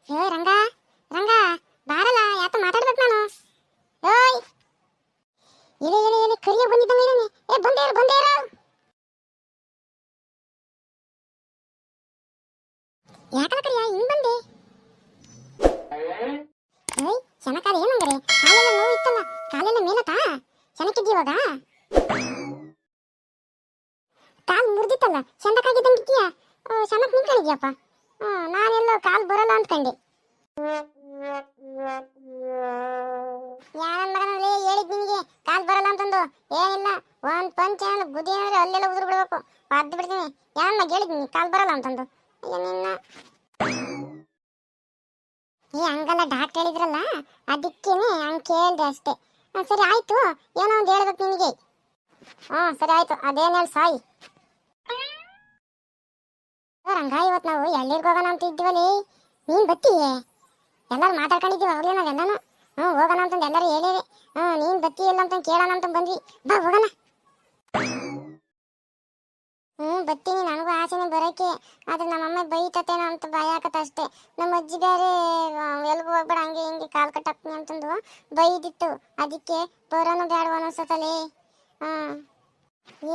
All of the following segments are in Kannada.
ಹೇ ರಂಗ ರಂಗ ಬಾರಲ್ಲ ಯಾತ ಮಾತಾಡ್ಬೇಕು ನಾನು. ಓಯ್ ಇಳಿ ಇಳಿ ಇಳಿ ಕರಿಯ ಬಂದಿದ್ದಂಗ ಇದ್ದಾನೆ. ಏ ಬಂದೇ ಇರು ಯಾಕಲ ಕರಿಯ ಹಿಂಗ್ ಬಂದೆ? ಓಯ್ ಶನಕಾಲ ಏನಂದ್ರೆ ಕಾಲೆಲ್ಲ ನೋವು ಇತ್ತಲ್ಲ, ಕಾಲೆಲ್ಲ ಮೇಲತಾ ಶನಕ್ಕಿದ್ದೀವಾಗ ಕಾಲ್ ಮುರಿದಿತ್ತಲ್ಲ ಶಂದಕ್ಕಾಗಿದ್ದಂಗಿದ್ದೀಯ. ಶನಕ್ ನಿಂತ್ಕೊಂಡಿದ್ಯಪ್ಪ. ನಾನೆಲ್ಲೋ ಕಾಲ್ ಬರಲ್ಲ ಅಂದ್ಕೊಂಡೆ. ಯಾರ ಮಗನಲ್ಲಿ ಹೇಳಿದ್ ನಿನಗೆ ಕಾಲ್ ಬರಲ್ಲ ಅಂತಂದು? ಏನಿಲ್ಲ, ಒಂದ್ ಪಂಚ ಬುದ್ಧಿ ಏನಾದ್ರೆ ಅಲ್ಲೆಲ್ಲ ಉದುರು ಬಿಡ್ಬೇಕು, ಬಾದ್ ಬಿಡ್ತೀನಿ. ಯಾರನ್ನ ಹೇಳಿದ್ನಿ ಕಾಲ್ ಬರಲ್ಲ ಅಂತಂದು? ಅಯ್ಯ ನಿನ್ನ. ಹಂಗಲ್ಲ ಡಾಕ್ಟರ್ ಹೇಳಿದ್ರಲ್ಲ, ಅದಕ್ಕೇನೆ ಹಂಗ್ ಕೇಳ್ದೆ ಅಷ್ಟೇ. ಸರಿ ಆಯ್ತು, ಏನೋ ಒಂದು ಹೇಳ್ಬೇಕು ನಿನಗೆ. ಸರಿ ಆಯ್ತು, ಅದೇನ್ ಹೇಳಿ ಸಾಯಿ. ರಂಗ ಇವತ್ತು ನಾವು ಎಲ್ಲಿಗೆ ಹೋಗೋಣ ಅಂತ ಇದ್ದೀವಲ್ಲಿ, ನೀನ್ ಬತ್ತೀಯೇ? ಎಲ್ಲರೂ ಮಾತಾಡ್ಕೊಂಡಿದ್ದೀವಿ ಅವಾಗಲೇ ನಾವೆಲ್ಲನೂ. ಹೋಗೋಣ ಅಂತಂದು ಎಲ್ಲರೂ ಹೇಳಿರಿ. ನೀನ್ ಬತ್ತಿ ಇಲ್ಲ ಅಂತ ಕೇಳೋಣ ಅಂತ ಬಂದ್ವಿ. ಬಾ ಹೋಗೋಣ. ಬತ್ತೀನಿ, ನನಗೂ ಆಸೆನೆ ಬರೋಕೆ. ಆದ್ರೆ ನಮ್ಮಮ್ಮ ಬೈತತೇನೋ ಅಂತ ಭಯ ಆಗತ್ತೆ ಅಷ್ಟೇ. ನಮ್ಮ ಅಜ್ಜಿ ಬೇರೆ ಎಲ್ಗೂ ಹೋಗ್ಬೇಡ ಹಂಗೆ ಹಿಂಗೆ ಕಾಲ್ ಕಟ್ಟಾಕ್ತೀನಿ ಅಂತಂದು ಬೈದಿತ್ತು. ಅದಕ್ಕೆ ಬರೋನು ಬೇಡ ಅನಿಸ್ತತಲೇ.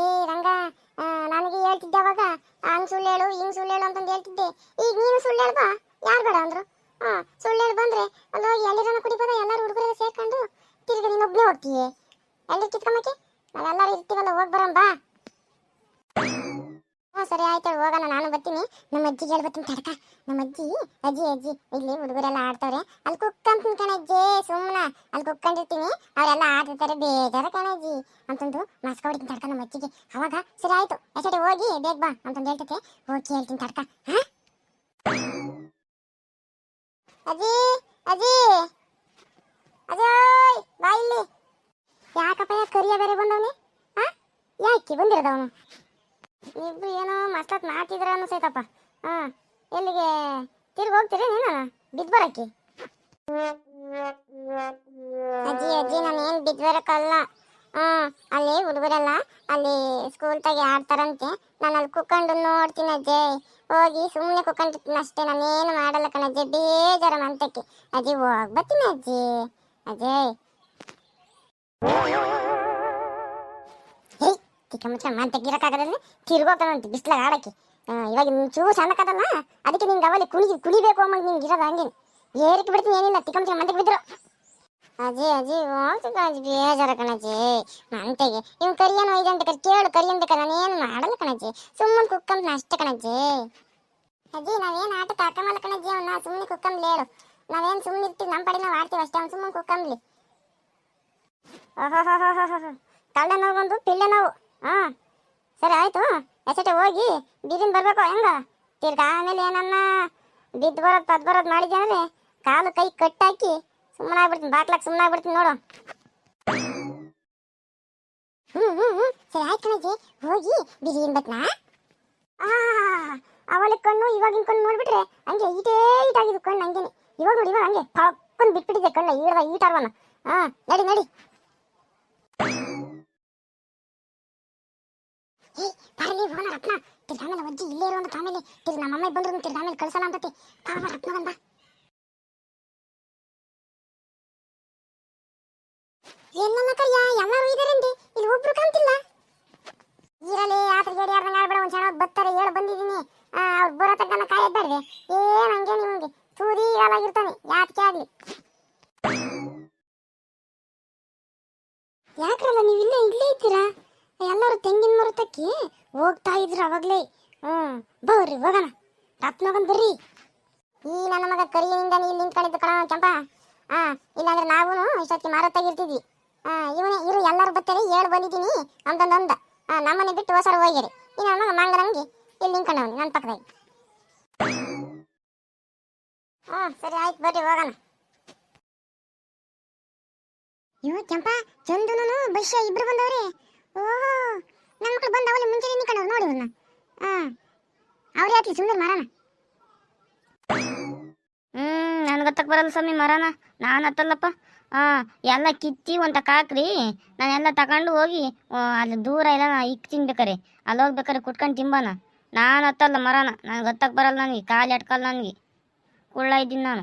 ಏ ರಂಗ, ನನಗೆ ಹೇಳ್ತಿದ್ದೆ ಅವಾಗ ಹಂಗ್ ಸುಳ್ಳು ಹೇಳು ಹಿಂಗ್ ಸುಳ್ಳು ಹೇಳು ಅಂತಂದು ಹೇಳ್ತಿದ್ದೆ. ಈಗ ನೀನು ಸುಳ್ಳು ಹೇಳ್ಬಾ, ಯಾರು ಬೇಡ ಅಂದ್ರು? ಸುಳ್ಳು ಹೇಳಿ ಬಂದ್ರೆ ಅಲ್ಲಿ ಹೋಗಿ ಎಲ್ಲಿರೋನ ಕುಡಿಬೋದ, ಎಲ್ಲರೂ ಹುಡುಗರೆಲ್ಲ ಸೇರ್ಕೊಂಡು ತಿರ್ಗಿ ನೀನೊಬ್ನೇ ಹೋಗ್ತೀಯೇ ಎಲ್ಲಿ ಕಿತ್ಕೊಂಬಕ್ಕೆ? ನಾವೆಲ್ಲರೂ ಇರ್ತೀವಲ್ಲ, ಹೋಗಿ ಬರೋಣ ಬಾ. ಸರಿ ಆಯ್ತು ಹೋಗೋಣ, ನಾನು ಬರ್ತೀನಿ. ನಮ್ಮ ಅಜ್ಜಿಗೆ ಹೇಳ್ಬತ್ತೀನಿ ತಡ್ಕ. ನಮ್ಮ ಅಜ್ಜಿ ಅಜ್ಜಿ ಅಜ್ಜಿ ಇಲ್ಲಿ ಹುಡುಗರೆಲ್ಲ ಆಡ್ತವ್ರೆ, ಅಲ್ಲಿ ಕುಕ್ಕಂತೀನಿ ಕಣಜ್ಜಿ, ಸುಮ್ಮನ ಅಲ್ಲಿ ಕುಕ್ಕೊಂಡಿರ್ತೀನಿ, ಅವರೆಲ್ಲ ಆಡ್ತಿರ್ತಾರೆ, ಬೇಜಾರ ಕಣಜ್ಜಿ ಅಂತಂದು ಮಾಸ್ಕ ಹೊಡಿತೀನಿ ತಡ್ಕ ನಮ್ಮ ಅಜ್ಜಿಗೆ. ಅವಾಗ ಸರಿ ಆಯ್ತು ಎಷ್ಟೇ ಹೋಗಿ ಬೇಗ ಬಾ ಅಂತಂದು ಹೇಳ್ತೈತೆ. ಹೋಗಿ ಹೇಳ್ತೀನಿ ತಡ್ಕ. ಅಜ್ಜಿ ಅಜ್ಜಿ ಅಜಯ್ ಬಾ ಇಲ್ಲಿ. ಯಾಕಪ್ಪ ಕರಿಯ ಬೇರೆ ಬಂದವನಿ? ಯಾಕೆ ಬಂದಿರೋದವನು? ಇಬ್ರು ಏನೋ ಮಸ್ತ್ ಮಾಡ್ತಿದ್ರ ಅನ್ಸೈತಪ್ಪ. ಎಲ್ಲಿಗೆ ತಿರ್ಗಿ ಹೋಗ್ತೀರಿ ನೀನು ಬಿದ್ದು ಬರಕ್ಕೆ? ಅಜ್ಜಿ ಅಜ್ಜಿ ನಾನು ಏನು ಬಿದ್ದು ಬರಕ್ಕಲ್ಲ. ಅಲ್ಲಿ ಹುಡುಗರೆಲ್ಲ ಅಲ್ಲಿ ಸ್ಕೂಲ್ ತಾಗೆ ಆಡ್ತಾರಂತೆ, ನಾನು ಅಲ್ಲಿ ಕುತ್ಕೊಂಡು ನೋಡ್ತೀನಿ ಅಜ್ಜಯ್. ಹೋಗಿ ಸುಮ್ಮನೆ ಕುತ್ಕೊಂಡಿರ್ತೀನಿ ಅಷ್ಟೇ, ನಾನೇನು ಮಾಡಲ್ಲ ಕಣಜ್ಜಿ, ಬೇಜಾರ ಮಂತಕ್ಕೆ. ಅಜ್ಜಿ ಹೋಗಿ ಬರ್ತೀನಿ ಅಜ್ಜಿ. ಅಜಯ್ ಚಿಕ್ಕ ಮುಚ್ಚ ಮನ್ ತೆಗಿರಕ್ಕಾಗದಲ್ಲಿ ತಿರ್ಗೋತಾನಂತೆ ಬಿಸ್ಲಾಗ ಆಡಕ್ಕೆ. ಇವಾಗ ಚೂರು ಸಣ್ಣಕ್ಕದಲ್ಲ, ಅದಕ್ಕೆ ನಿಂಗೆ ಅವಲ್ಲಿ ಕುಣಿಬೇಕು ಅಮ್ಮ, ನಿಂಗೆ ಇರೋದು ಹಂಗೆ ಏರಿಕೆ ಬಿಡ್ತೀನಿ. ಏನಿಲ್ಲ ಚಿಕ್ಕ ಮುಚ್ಚ ಮಂತೆಗೆ ಬಿದ್ರು. ಅಜ್ಜಿ ಅಜ್ಜಿ ಹೋಗ್ತದ ಅಜ್ಜಿ, ಬೇಜಾರ ಕಣಜ್ಜಿ ಮಂತೆಗೆ. ಇವ್ ಕರಿಯನು 5 ಗಂಟೆ ಕೇಳು ಕರಿ ಅನ್ಬೇಕಾರೆ ನಾನೇನು ಮಾಡಲ್ಲ ಕಣಜ್ಜಿ, ಸುಮ್ಮನೆ ಕುಕ್ಕಂತ ಅಷ್ಟೇ ಕಣಜ್ಜಿ. ಅಜ್ಜಿ ನಾವೇನು ಆಟ ತಾಕಮಲ್ಲ ಕಣಜ್ಜಿ, ಅವ್ನ ಸುಮ್ಮನೆ ಕುಕ್ಕಂಬ್ಲಿ ಹೇಳು. ನಾವೇನು ಸುಮ್ಮನೆ ಇರ್ತೀವಿ, ನಮ್ಮ ಪಡೆ ನಾವು ಆಡ್ತೀವಿ ಅಷ್ಟೇ, ಅವ್ನು ಸುಮ್ಮನೆ ಕುಕ್ಕಂಬ್ಲಿ. ತಳ್ಳೆ ನೋವು ಪಿಳ್ಳೆ ನೋವು. ಸರಿ ಆಯ್ತು ಎಷ್ಟೇ ಹೋಗಿ ಬೀದಿನ ಬರ್ಬೇಕು ಹೆಂಗ? ತಿರ್ಗ ಆಮೇಲೆ ಏನನ್ನ ಬಿದ್ದು ಬರೋದು ಪದ್ ಬರೋದು ಮಾಡಿದ್ದೆ ಅಂದ್ರೆ ಕಾಲು ಕೈ ಕಟ್ಟಾಕಿ ಸುಮ್ಮನಾಗ್ಬಿಡ್ತೀನಿ, ಬಾಕ್ಲಾಕ್ ಸುಮ್ಮನಾಗ್ಬಿಡ್ತೀನಿ ನೋಡು. ಸರಿ ಆಯ್ತು ಕಣಜ್ಜಿ, ಹೋಗಿ ಬೀದಿನ ಬತ್ನಾ. ಅವಳ ಕಣ್ಣು ಇವಾಗಿನ ಕಣ್ಣು ನೋಡ್ಬಿಟ್ರೆ ಹಂಗೆ ಈಟಾಗಿದ್ದು ಕಣ್ಣು ಹಂಗೇನೆ. ಇವಾಗ ನೋಡಿ, ಇವಾಗ ಹಂಗೆ ಪಕ್ಕಂದು ಬಿಟ್ಬಿಟ್ಟಿದೆ ಕಣ್ಣ, ಈಟಾರ್ವನ. ನಡಿ ನಡಿ. ಬರಲಿ ಹೋಗೋಣ ರತ್ನ. ತಿರ್ಗ ಆಮೇಲೆ ಅಜ್ಜಿ ಇಲ್ಲೇ ಇರೋ ಅಂತ, ಆಮೇಲೆ ತಿರ್ಗಿ ನಮ್ಮಮ್ಮ ಬಂದ್ರು ತಿರ್ಗ ಆಮೇಲೆ ಕಳ್ಸಲ್ಲ ಅಂತತಿ. ರತ್ನ ಬಂದ. ಎಲ್ಲಲ್ಲ ಕರಿಯ ಎಲ್ಲರೂ ಇದಾರಂತೆ, ಇಲ್ಲಿ ಒಬ್ರು ಕಾಣ್ತಿಲ್ಲ. ಈರಲ್ಲಿ ಆತರ ಗೇಡಿ ಯಾರ್ದಂಗ ಆಡ್ಬೇಡ, ಒಂದ್ ಚೆನ್ನಾಗಿ ಬರ್ತಾರೆ ಹೇಳು ಬಂದಿದ್ದೀನಿ. ಅವ್ರು ಬರೋ ತಗ್ಗನ ಕಾಯದ್ದಾಡ್ದೆ ಏನ್ ಹಂಗೆ ನಿಮ್ಗೆ ಸೂರಿ ಹಾಲಾಗಿರ್ತಾನೆ ಯಾಕೆ ಆಗ್ಲಿ. ಯಾಕ್ರಲ್ಲ ನೀವು ಇಲ್ಲೇ ಇದ್ದೀರಾ? ಎಲ್ಲರೂ ತೆಂಗಿನ ಮರತಕ್ಕೆ ಹೋಗ್ತಾ ಇದ್ರು ಅವಾಗ್ಲೇ. ಬರ್ರಿ ಹೋಗೋಣ, ರತ್ನಗನ್ ಬರ್ರಿ. ಈ ನನ್ನ ಮಗ ಕರಿಯಿಂದ ಇಲ್ಲಿ ನಿಂತ್ಕೊಂಡಿದ್ದು ಕಣ ಕೆಂಪ. ಇಲ್ಲಾಂದ್ರೆ ನಾವು ಇಷ್ಟೊತ್ತಿಗೆ ಮಾರತ್ತಾಗಿರ್ತಿದ್ವಿ. ಇರು ಎಲ್ಲರೂ ಬರ್ತಾರೆ ಹೇಳು ಬಂದಿದ್ದೀನಿ ಅಂತಂದ. ನಮ್ಮನೆ ಬಿಟ್ಟು ಹೊಸರು ಹೋಗ್ಯಾರಿ. ಈ ನನ್ನ ಮಗ ಮಂಗನಂಗೆ ಇಲ್ಲಿ ನಿಂತ್ಕೊಂಡವನಿ ನನ್ನ ಪಕ್ಕದಾಗಿ. ಸರಿ ಆಯ್ತು ಬರ್ರಿ ಹೋಗೋಣ. ಇವ ಕೆಂಪ ಚಂದುನು ಬಶ್ಯ ಇಬ್ರು ಬಂದವ್ರೆ. ಓಹೋ ನನ್ನ ಮಕ್ಕಳು ಬಂದ ಅವಲ್ಲಿ ಮುಂಚೆ ನಿಂತ್ಕೊಂಡವ್ರು ನೋಡಿ ಅವ್ರನ್ನ. ಅವ್ರೇ ಆತ್ಲಿ ಸುಂದರ ಮರನ. ನನ್ಗೆ ಹತ್ತಕ್ಕೆ ಬರಲ್ಲ ಸ್ವಾಮಿ ಮರನ, ನಾನು ಹತ್ತಲ್ಲಪ್ಪ. ಎಲ್ಲ ಕಿತ್ತಿ ಒಂದು ಹಾಕ್ರಿ, ನಾನೆಲ್ಲ ತಗೊಂಡು ಹೋಗಿ ಅಲ್ಲಿ ದೂರ ಇಲ್ಲ ಇಕ್ ತಿನ್ಬೇಕಾರೆ, ಅಲ್ಲಿ ಹೋಗ್ಬೇಕಾರೆ ಕುಟ್ಕೊಂಡು ತಿಂಬಾನ. ನಾನು ಹತ್ತಲ್ಲ ಮರನ, ನನಗೆ ಹತ್ತಕ್ಕೆ ಬರಲ್ಲ, ನನಗೆ ಕಾಲು ಎಟ್ಕಲ್ಲ ನನಗೆ. ಕುಳ್ಳ ಇದ್ದೀನಿ ನಾನು.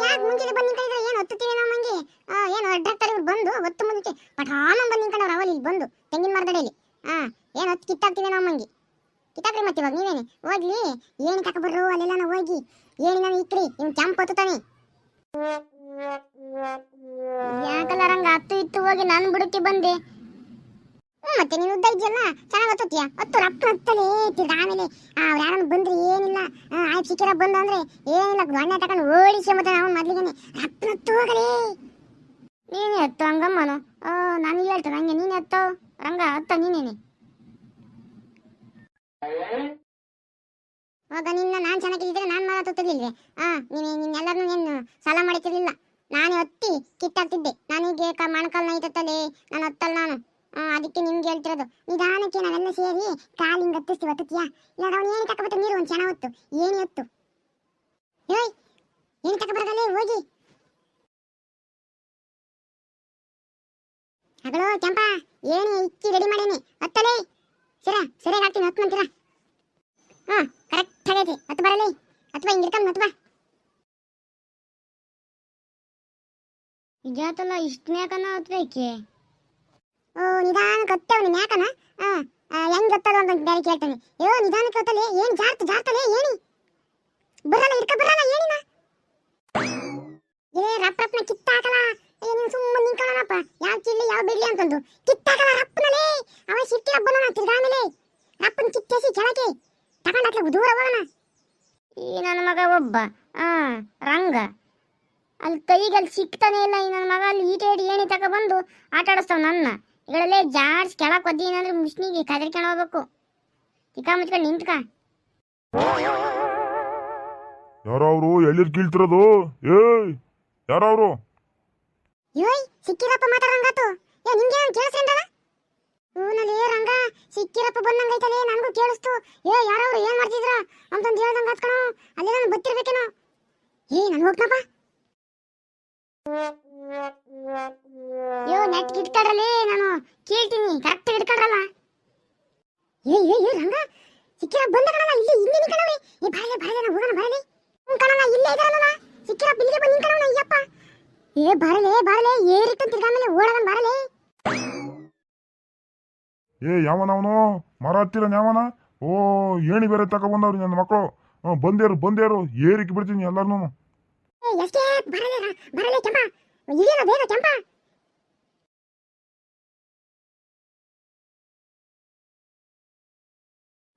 ಯಾಕೆ ಮುಂಜಾನೆ ಬಂದು ನಿಂತ್ಕೊಂಡಿದ್ರೆ ಏನು ಹೊತ್ತುತ್ತೀವಿ ನಾವು ಮಂಗಿ ಏನು ಅಡ್ಡಾಡ್ತಾರೆ ಇವ್ರು ಬಂದು ಹೊತ್ತು ಮುಂಚೆ ಪಠಾನ ಬಂದು ನಿಂತ್ಕೊಂಡವ್ರು ಅವಲ್ಲಿ ಇಲ್ಲಿ ಬಂದು ತೆಂಗಿನ ಮರದಡಿಯಲ್ಲಿ ಏನು ಹೊತ್ತು ಕಿತ್ತಾಕ್ತೀವಿ ನಾವು ಮಂಗಿ ಕಿತ್ತಾಕ್ರಿ ಮತ್ತೆ ಇವಾಗ ನೀವೇನೆ ಹೋಗ್ಲಿ ಏಣಿ ತಗೊಬರ್ರು ಅಲ್ಲೆಲ್ಲ ನಾವು ಹೋಗಿ ಏಣಿ ನಾನು ಇಕ್ರಿ ಇವ್ನು ಕ್ಯಾಂಪ್ ಹೊತ್ತುತ್ತಾನೆ ಯಾಕಲ್ಲ ರಂಗ ಹತ್ತು ಇತ್ತು ಹೋಗಿ ನಾನು ಬುಡಕ್ಕೆ ಬಂದೆ. ಮತ್ತೆ ನೀನು ಉದ್ದ ಇದೆಯಲ್ಲ ಚೆನ್ನಾಗಿ ಹೊತ್ತುತ್ತೀಯ ಹೊತ್ತು ರಪ್ಪ ಹತ್ತಲೇ ತಿರ್ಗ ಆಮೇಲೆ ಅವ್ರು ಯಾರನ್ನು ಬಂದ್ರೆ ಏನಿಲ್ಲ ಆಯ್ತು ಸಿಕ್ಕಿರ ಬಂದ ಅಂದ್ರೆ ಏನಿಲ್ಲ ಗಣ್ಣ ತಗೊಂಡು ಓಡಿಸಿ ಮತ್ತೆ ನಾವು ಮೊದ್ಲಿಗೆ ರಪ್ಪ ಹತ್ತು ಹೋಗಲೇ ನೀನೇ ಹತ್ತು ಹಂಗಮ್ಮನು. ನನಗೆ ಹೇಳ್ತಾನೆ ಹಂಗೆ ನೀನು ಹತ್ತೋ ರಂಗ ಹತ್ತ ನೀನೇನೆ. ಆಗ ನಿನ್ನ ನಾನು ಚೆನ್ನಾಗಿದ್ದರೆ ನಾನು ಮಾತಾಡ್ತಿರ್ಲಿಲ್ವೇ ನಿನ್ನೆಲ್ಲರನ್ನೂ ಏನು ಸಾಲ ಮಾಡಿತಿರ್ಲಿಲ್ಲ ನಾನೇ ಹೊತ್ತಿ ಕಿತ್ತಾಕ್ತಿದ್ದೆ ನನಗೆ ಮಣಕಾಲ್ ನೈತತ್ತಲೇ ನಾನು ಹೊತ್ತಲ್ಲ ನಾನು ಅದಕ್ಕೆ ನಿಮ್ಗೆ ಹೇಳ್ತಿರೋದು ನಿಧಾನಕ್ಕೆ ನಾವೆಲ್ಲ ಸೇರಿ ಕಾಲಿಂಗ್ ಹತ್ತಿಸ್ತೀವಿ ಹೊತ್ತುತ್ತೀಯಾ ಇಲ್ಲ ಅವ್ನು ಏನು ತಗೊಬತ್ತ ನೀರು ಒಂದು ಚೆನ್ನಾಗಿ ಹೊತ್ತು ಏನು ಹೊತ್ತು ಏಯ್ ಏನು ತಗೊಬರೋದಲ್ಲೇ ಹೋಗಿ ಹಗಳೋ ಕೆಂಪ ಏನು ಇಕ್ಕಿ ರೆಡಿ ಮಾಡೇನಿ ಹತ್ತಲೇ ಸರಿಯಾಗಿ ಹಾಕ್ತೀನಿ ಹತ್ತು ಮಂತೀರಾ ಕರೆಕ್ಟ್ ಆಗೈತಿ ಹತ್ತು ಬರಲಿ ಅಥವಾ ಹಿಂಗೆ ಇರ್ಕೊಂಡು ಹತ್ತು ಬಾ ಇದಾತಲ್ಲ ಇಷ್ಟು ಮ್ಯಾಕನ ಹತ್ಬೇಕೆ. ನಿಧಾನಕ್ಕೆ ಹತ್ತೇವ್ ನಿಮ್ಮ ಯಾಕನ ಹೆಂಗ್ ಗೊತ್ತದ ಅಂತ ಬೇರೆ ಕೇಳ್ತಾನೆ ನಿಧಾನಕ್ಕೆ ಹೊತ್ತಲೆ ಏನು ಜಾರ್ತಲೆ ಏನಿ ಬರಲ್ಲ ಇಡ್ಕ ಬರಲ್ಲ ಏನಿನ ರಪ್ಪನ ಕಿತ್ತಾಕಲ್ಲ ನೀನು ಸುಮ್ಮನೆ ನಿಂತ್ಕೊಳ್ಳೋಣಪ್ಪ ಯಾವ ಚಿಲ್ಲಿ ಯಾವ ಬಿಡ್ಲಿ ಅಂತಂದು ಕಿತ್ತಾಕಲ್ಲ ರಪ್ಪನಲೇ ಅವ ಸಿಟ್ಟಿ ಹಬ್ಬನ ತಿರ್ಗಾಮೇಲೆ ರಪ್ಪನ ಕಿತ್ತೇಸಿ ಕೆಳಗೆ ತಗೊಂಡಾಕ್ಲ ದೂರ ಹೋಗೋಣ. ಈ ನನ್ನ ಮಗ ಒಬ್ಬ ರಂಗ ಅಲ್ಲಿ ಕೈಗೆ ಅಲ್ಲಿ ಸಿಕ್ತಾನೆ ಇಲ್ಲ. ಈ ನನ್ನ ಮಗ ಅಲ್ಲಿ ಈಟೇಡಿ ಏಣಿ ತಗೊಬಂದು ಆಟ ಆಡಿಸ್ತಾವ ನನ್ನ ಇಗಳಲ್ಲೇ ಜಾಡ್ಸ್ ಕೆಳಕ್ಕೆ ಒದ್ದೀನಂದ್ರೆ ಮಿಷ್ನಿಗೆ ಕದರ್ಕೊಂಡು ಹೋಗ್ಬೇಕು. ಚಿಕ್ಕ ಮುಚ್ಕೊಂಡು ನಿಂತ್ಕ. ಯಾರವ್ರು ಎಲ್ಲಿರ್ ಕೀಳ್ತಿರೋದು? ಯಾರವ್ರು? ಸಿಕ್ಕಿರಪ್ಪ ಮಾತಾಡಂಗಾತು ನಿಮ್ಗೆ ಏನು ಕೇಳಿಸ್ಕೊಂಡಲ್ಲ ಊನಲ್ಲಿ ರಂಗ ಸಿಕ್ಕಿರಪ್ಪ ಬಂದಂಗೈತಲೇ ನನಗೂ ಕೇಳಿಸ್ತು ಯಾರವ್ರು ಏನ್ ಮಾಡ್ತಿದ್ರ ಅಂತಂದು ಹೇಳ್ದಂಗ ಹತ್ಕಣ ಅಲ್ಲೇ ನಾನು ಬತ್ತಿರ್ಬೇಕೇನೋ ನಾನು ಹೋಗ್ನಪ್ಪ ನೆಟ್ ಇಟ್ಕೊಡ್ರಲೇ ನಾನು ಕೇಳ್ತೀನಿ ಕರೆಕ್ಟ್ ಇಟ್ಕೊಡ್ರಲ್ಲ ರಂಗ ಸಿಕ್ಕಿರ ಬಂದ ಕಣಲ್ಲ ಇಲ್ಲಿ ಇಲ್ಲಿ ನಿಂತ್ಕೊಂಡವೆ ಬಾರಲೆ ನಾವು ಹೋಗೋಣ ಬಾರಲೆ ಕಣಲ್ಲ ಇಲ್ಲೇ ಇದ್ರಲ್ಲ ಸಿಕ್ಕಿರ ಬಿಲ್ಲಿಗೆ ಬಂದು ನಿಂತ್ಕೊಂಡವನ ಅಯ್ಯಪ್ಪ ಬಾರಲೆ ಏರಿಟ್ಟು ತಿರ್ಗಾಮೇಲೆ ಓಡೋದನ್ ಬಾರಲೆ ಯಾವನವನು ಮರ ಹತ್ತಿರ ಯಾವನ? ಏಣಿ ಬೇರೆ ತಗೊಬಂದವ್ರಿ ನನ್ನ ಮಕ್ಕಳು ಬಂದೇರು ಏರಿಕೆ ಬಿಡ್ತೀನಿ ಎಲ್ಲಾರ್ನು. ಎಷ್ಟೇ ಬರಲೇ ಕೆಂಪ ಇದೇನೋ ಬೇಗ ಕೆಂಪ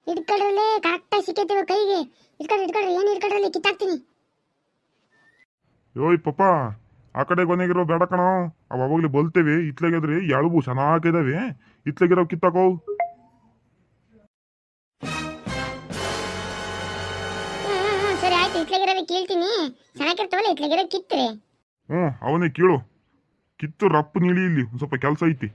ಇಟ್ಕೊಡ್ರಲ್ಲೇ ಕರೆಕ್ಟಾಗಿ ಸಿಕ್ಕೈತಿವ ಕೈಗೆ ಇಟ್ಕೊಡ್ರಿ ಏನು ಇಟ್ಕೊಡ್ರಲ್ಲಿ ಕಿತ್ತಾಕ್ತೀನಿ. ಪಪ್ಪ ಆ ಕಡೆ ಕೊನೆಗಿರೋ ಬೇಡ ಕಣೋ ಅವಾಗಲೇ ಬಲ್ತೇವೆ ಇತ್ಲಾಗಿದ್ರಿ ಎಳಬು ಚೆನ್ನಾಗಿದಾವೆ ಇತ್ಲಾಗಿರೋ ಕಿತ್ತಾಕೋ. ಸರಿ ಆಯ್ತು ಇತ್ಲಾಗಿರೋದು ಕೇಳ್ತೀನಿ ಚೆನ್ನಾಗಿರ್ತಾವಲ್ಲ ಇತ್ಲಾಗಿರೋ ಕಿತ್ತರೆ ಅವನೇ ಕೀಳು ಕಿತ್ತು ರಪ್ಪು ನೀಳಿ ಇಲ್ಲಿ ಒಂದು ಸ್ವಲ್ಪ ಕೆಲಸ ಐತಿ.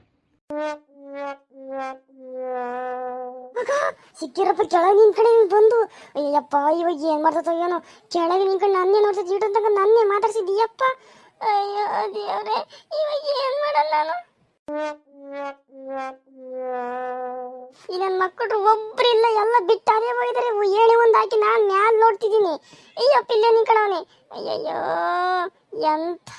ಸಿಕ್ಕಿರಪ್ಪ ಕೆಳಗೆ ನಿಂತ್ಕಡೆ ಬಂದು ಅಯ್ಯಪ್ಪ ಇವಾಗ ಏನ್ ಮಾಡ್ತೋ ಏನೋ ಕೆಳಗೆ ನಿಂತ್ಕೊಂಡು ನನ್ನೇ ನೋಡ್ತಿದ್ದು ಇಟ್ಟಂತಂಗ ನನ್ನೇ ಮಾತಾಡ್ಸಿದ್ದೀಯಪ್ಪ. ಅಯ್ಯೋ ದೇವ್ರೆ ಇವಾಗ ಏನ್ ಮಾಡಲ್ಲ ನಾನು ಈ ನನ್ನ ಮಕ್ಕಳು ಒಬ್ರಿಲ್ಲ ಎಲ್ಲ ಬಿಟ್ಟು ಅದೇ ಹೋಗಿದ್ದಾರೆ ಏಣಿ ಒಂದು ಹಾಕಿ ನಾನು ಮ್ಯಾಲ ನೋಡ್ತಿದ್ದೀನಿ ಅಯ್ಯಪ್ಪ ಇಲ್ಲೇ ನಿಂತ್ಕೊಂಡವನೆ ಅಯ್ಯಯ್ಯೋ ಎಂಥ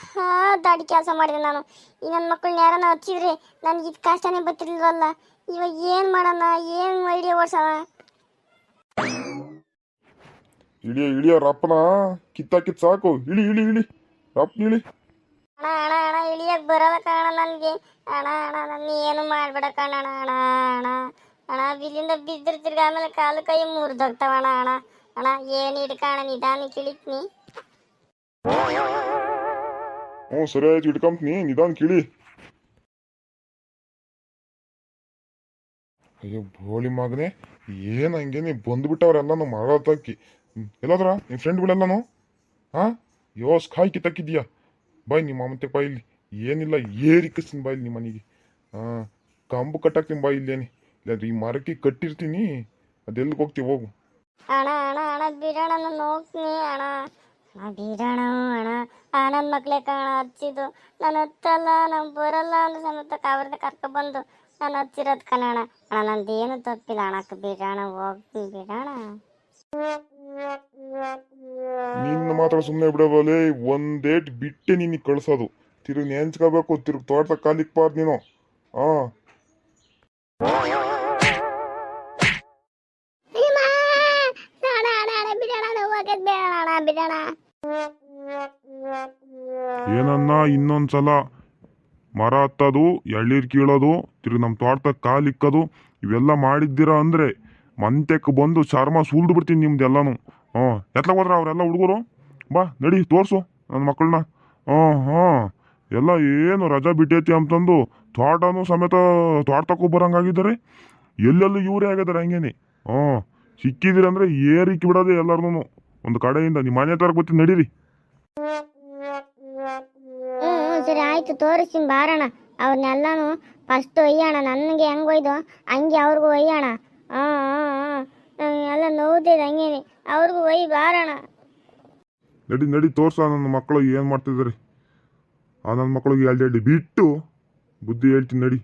ದಾಡಿ ಕೆಲಸ ಮಾಡಿದೆ ನಾನು. ಈ ನನ್ನ ಮಕ್ಕಳನ್ನ ಯಾರನ್ನ ಹಚ್ಚಿದ್ರೆ ನನಗೆ ಇದು ಕಷ್ಟನೇ ಬರ್ತಿರ್ಲಿಲ್ವಲ್ಲ ಇವಾಗ ಏನ್ ಮಾಡೋಣ ಏನ್ ಐಡಿಯಾ ಓಡ್ಸೋಣ. ಇಳಿಯ ರಪ್ಪನ ಕಿತ್ತಾಕಿತ್ ಸಾಕು ಇಳಿ ರಪ್ಪನ ಇಳಿ. ಅಣ್ಣ ಇಳಿಯಕ್ ಬರಲ್ಲ ಕಾಣ ನನಗೆ ಅಣ್ಣ ನನ್ನ ಏನು ಮಾಡ್ಬೇಡ ಕಣ ಅಣ್ಣ ಬಿಲ್ಲಿಂದ ಬಿದ್ದಿರ್ ತಿರ್ಗ ಆಮೇಲೆ ಕಾಲು ಕೈ ಮುರಿದೋಗ್ತಾವಣ ಅಣ್ಣ ಏನು ಇಡ್ಕಣ ನಿಧಾನಕ್ಕೆ ಇಳಿತ್ನಿ. ಸರಿ ಆಯ್ತು ಇಟ್ಕೊಂತೀನಿ ನಿಧಾನ ಕಿಳಿ. ಅಯ್ಯೋ ಬೋಳಿ ಮಗನೆ ಏನು ಹಂಗೇನೆ ಬಂದ್ಬಿಟ್ಟವ್ರೆಲ್ಲಾನು ಮಾಡತಕ್ಕಿ ಎಲ್ಲಾದ್ರ ನಿಮ್ಮ ಫ್ರೆಂಡ್ಗಳೆಲ್ಲಾನು ಯೋಸ್ ಕಾಯಿ ಕಿತ್ತಾಕಿದ್ಯಾ ಬಾಯ್ ನಿಮ್ಮ ಮಾಮಂತೆ ಬಾಯ್ ಇಲ್ಲಿ ಏನಿಲ್ಲ ಏರಿಕಿಸ್ತೀನಿ ಬಾಯ್ ನಿಮ್ಮ ಮನೆಗೆ ಕಂಬು ಕಟ್ಟಾಕ್ತೀನಿ ಬಾಯ್ ಇಲ್ಲೇನೆ ಇಲ್ಲಾದ್ರೆ ಈ ಮರಕ್ಕೆ ಕಟ್ಟಿರ್ತೀನಿ ಅದೆಲ್ಲಿಗೆ ಹೋಗ್ತೀವಿ ಹೋಗು. ಅಣ್ಣ ಬಿಡೋಣ ನಾನು ಹೋಗ್ತೀನಿ ಅಣ್ಣ ಬಿಡೋಣ ಅಣ್ಣ ನನ್ನ ಮಕ್ಳೇ ಕಾಣ ಹಚ್ಚಿದ್ದು ನಾನು ಹತ್ತಲ್ಲ ನಾನು ಬರಲ್ಲ ಅಂದ್ರೆ ಸಮೇತ ಅವ್ರದ್ದು ಕರ್ಕೊಬಂದು ನಾನು ಹಚ್ಚಿರೋದು ಕಣ ಅಣ್ಣ ನಂದೇನು ತಪ್ಪಿಲ್ಲ ಅಣ್ಣಕ್ಕೆ ಬಿಡೋಣ ಹೋಗ್ತೀನಿ ಬಿಡೋಣ. ನಿನ್ನ ಮಾತ್ರ ಸುಮ್ಮನೆ ಬಿಡಬಲ್ಲೇ ಒಂದೇಟ್ ಬಿಟ್ಟೆ ನಿನಗೆ ಕಳ್ಸೋದು. ತಿರುಗಿ ನೆನ್ಸ್ಕೋಬೇಕು, ತಿರುಗಿ ತೋಟದ ಕಾಲಿಕ್ಬಾರ್ದು ನೀನು. ಹಾ ಬಿಡೋಣ. ಏನನ್ನ ಇನ್ನೊಂದ್ಸಲ ಮರ ಹತ್ತೋದು, ಎಳ್ಳೀರ್ ಕೀಳೋದು, ತಿರುಗಿ ನಮ್ಮ ತೋಟದಾಗ ಕಾಲಿಕ್ಕೋದು ಇವೆಲ್ಲ ಮಾಡಿದ್ದೀರಾ ಅಂದ್ರೆ ಮಂತೆಕ್ ಬಂದು ಚರ್ಮ ಸುಲ್ದು ಬಿಡ್ತೀನಿ ನಿಮ್ದೆಲ್ಲಾನು. ಎತ್ಲಾಗ ಹೋದ್ರ ಅವರೆಲ್ಲ ಹುಡುಗರು? ಬಾ ನಡಿ ತೋರ್ಸು ನನ್ನ ಮಕ್ಕಳನ್ನ. ಎಲ್ಲ ಏನು ರಜಾ ಬಿಟ್ಟೈತಿ ಅಂತಂದು ತೋಟನೂ ಸಮೇತ ತೋಟಕ್ಕೂ ಬರಂಗಾಗಿದ್ದಾರೆ. ಎಲ್ಲೆಲ್ಲೂ ಇವರೇ ಆಗಿದ್ದಾರೆ ಹಂಗೇನೆ. ಸಿಕ್ಕಿದಿರಂದ್ರೆ ಏರಿಕ್ಕಿ ಬಿಡೋದೆ ಎಲ್ಲಾರ್ನು ಒಂದು ಕಡೆಯಿಂದ. ನಿಮ್ಮ ಮನೆ ತರ ಗೊತ್ತಿ ನಡೀರಿ. ಸರಿ ಆಯ್ತು, ತೋರಿಸ್ತೀನಿ ಬಾರಣ. ಅವ್ರನ್ನೆಲ್ಲಾನು ಫಸ್ಟ್ ಒಯ್ಯೋಣ. ನನಗೆ ಹೆಂಗೆ ಒಯ್ದು ಹಂಗೆ ಅವ್ರಿಗೂ ಒಯ್ಯೋಣ. ಎಲ್ಲ ನೋವುತ್ತಿದೆ ಹಂಗೇನೆ, ಅವ್ರಿಗೂ ಒಯ್ಯಿ ಬಾರಣ. ನಡಿ ನಡಿ ತೋರ್ಸ ನನ್ನ ಮಕ್ಕಳು ಏನು ಮಾಡ್ತಿದ್ದಾರೆ. ನನ್ನ ಮಕ್ಕಳಿಗೆ ಎರಡು ಬಿಟ್ಟು ಬುದ್ಧಿ ಹೇಳ್ತೀನಿ ನಡಿ.